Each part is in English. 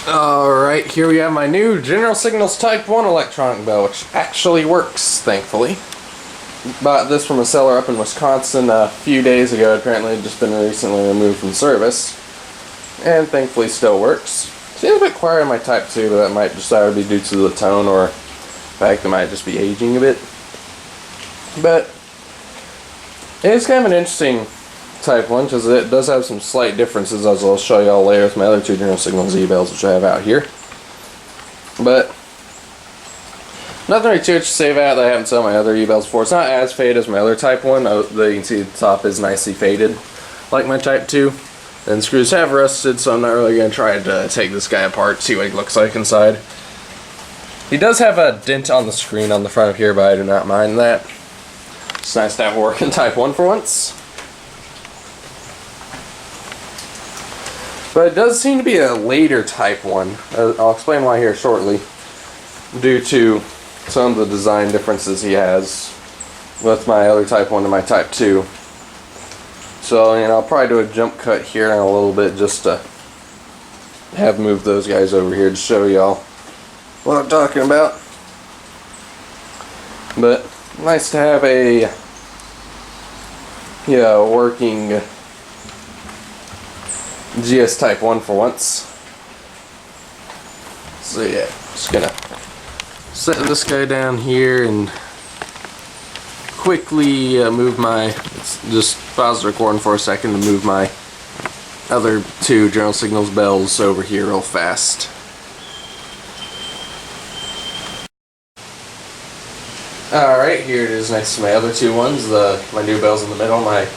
Alright, here we have my new General Signals Type 1 electronic bell, which actually works, thankfully. Bought this from a seller up in Wisconsin a few days ago. Apparently it had just been recently removed from service. And thankfully still works. Seems a bit quiet on my Type 2, but that might just either be due to the tone or the fact it might just be aging a bit. But it's kind of an interesting Type 1 because it does have some slight differences, as I'll show y'all later with my other two General Signals E-bells, which I have out here. But nothing really too much to say about that I haven't sold my other E-bells before. It's not as faded as my other Type 1. You can see the top is nicely faded like my Type 2. And the screws have rusted, so I'm not really going to try to take this guy apart, see what he looks like inside. He does have a dent on the screen on the front of here, but I do not mind that. It's nice to have a working Type 1 for once. But it does seem to be a later Type 1. I'll explain why here shortly, due to some of the design differences he has with my other Type 1 and my Type 2. So, I'll probably do a jump cut here in a little bit just to have moved those guys over here to show y'all what I'm talking about. But nice to have a working GS Type 1 for once. So yeah, just gonna set this guy down here and quickly move my, just pause the recording for a second to move my other two General Signals bells over here real fast. Alright, here it is next to my other two ones, my new bells in the middle. My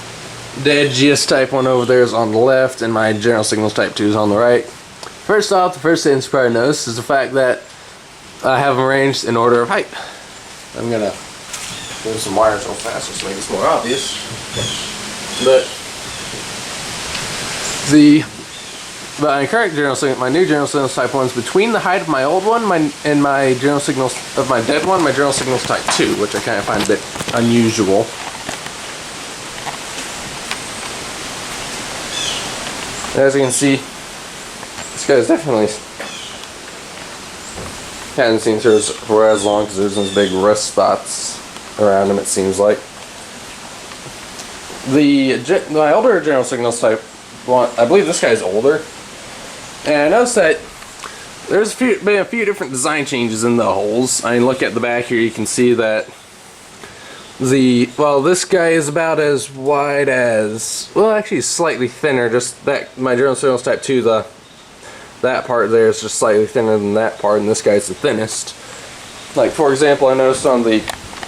dead GS Type 1 over there is on the left, and my General Signals Type 2 is on the right. First off, the first thing you probably notice is the fact that I have them arranged in order of height. I'm gonna move some wires real fast just to make this more obvious. But my current General Signals, my new General Signals Type 1 is between the height of my old one and my General Signals of my dead one, my General Signals Type 2, which I kind of find a bit unusual. As you can see, this guy's definitely hasn't seen service for as long because there's those big rust spots around him, it seems like. My older General Signals Type 1, I believe this guy's older, and I noticed that there's been a few different design changes in the holes. I mean, look at the back here, you can see that this guy is about as wide as, well, actually slightly thinner, just that, my General Signals Type 2, that part there is just slightly thinner than that part, and this guy's the thinnest. Like, for example, I noticed on the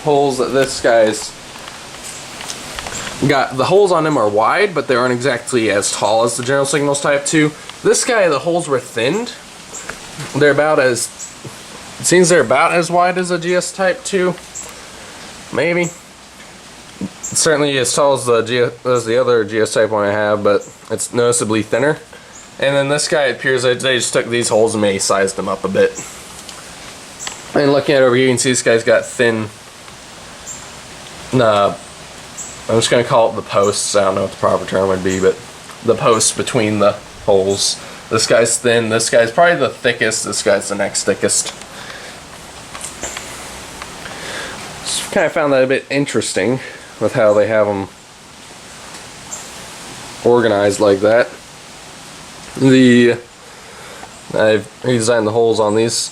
holes that this guy's got, the holes on him are wide, but they aren't exactly as tall as the General Signals Type 2. This guy, the holes were thinned. They're about as, it seems they're about as wide as a GS Type 2. Maybe. Certainly as tall as the other GS Type 1 I have, but it's noticeably thinner. And then this guy, it appears that they just took these holes and maybe sized them up a bit. And looking at it over here, you can see this guy's got thin, I'm just going to call it the posts. I don't know what the proper term would be, but the posts between the holes. This guy's thin, this guy's probably the thickest, this guy's the next thickest. Just kind of found that a bit interesting with how they have them organized like that. I've redesigned the holes on these,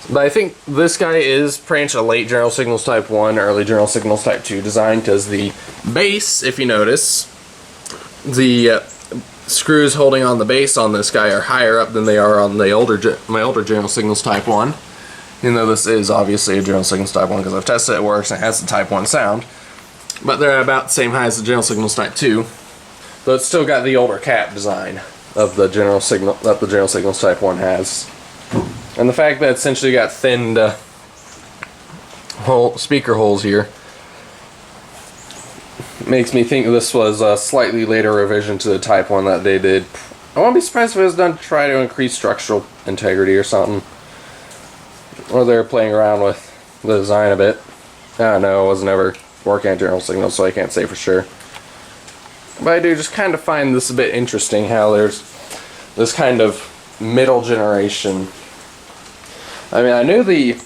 but I think this guy is pretty much a late General Signals Type 1, early General Signals Type 2 design, because the base, if you notice, the screws holding on the base on this guy are higher up than they are on the my older General Signals Type 1, even though this is obviously a General Signals Type 1 because I've tested it, works, and it has the Type 1 sound. But they're about the same height as the General Signals Type 2, though it's still got the older cap design of the General Signals Type 1 has. And the fact that it's essentially got thinned speaker holes here makes me think this was a slightly later revision to the Type 1 that they did. I won't be surprised if it was done to try to increase structural integrity or something. Or they're playing around with the design a bit. I don't know, I was never working at General Signals, so I can't say for sure. But I do just kind of find this a bit interesting, how there's this kind of middle generation. I mean, I knew the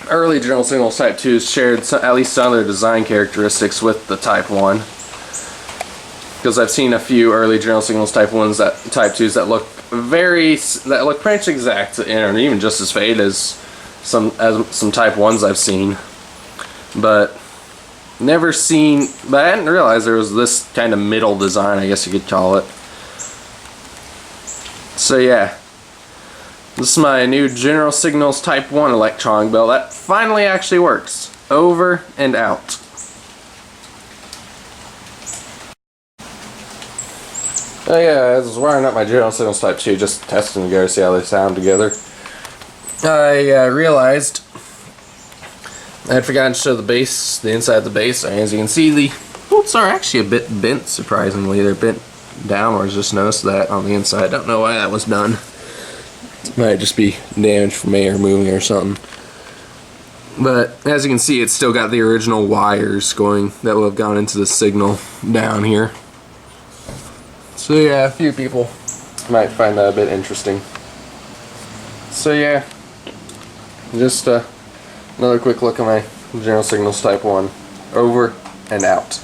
early General Signals Type 2s shared at least some of their design characteristics with the Type 1, because I've seen a few early General Signals Type 1s Type 2s that look pretty much exact, and even just as faded as some Type 1s I've seen, but I hadn't realized there was this kind of middle design, I guess you could call it. So yeah, this is my new General Signals Type 1 electronic bell that finally actually works. Over and out. Oh yeah, I was wiring up my General Signals Type 2, just testing together, see how they sound together. I realized I had forgotten to show the inside of the base. As you can see, the bolts are actually a bit bent, surprisingly. They're bent downwards, just noticed that on the inside. I don't know why that was done. It might just be damaged from air moving or something. But as you can see, it's still got the original wires going that will have gone into the signal down here. So yeah, a few people might find that a bit interesting. So yeah, just another quick look at my General Signals Type 1. Over and out.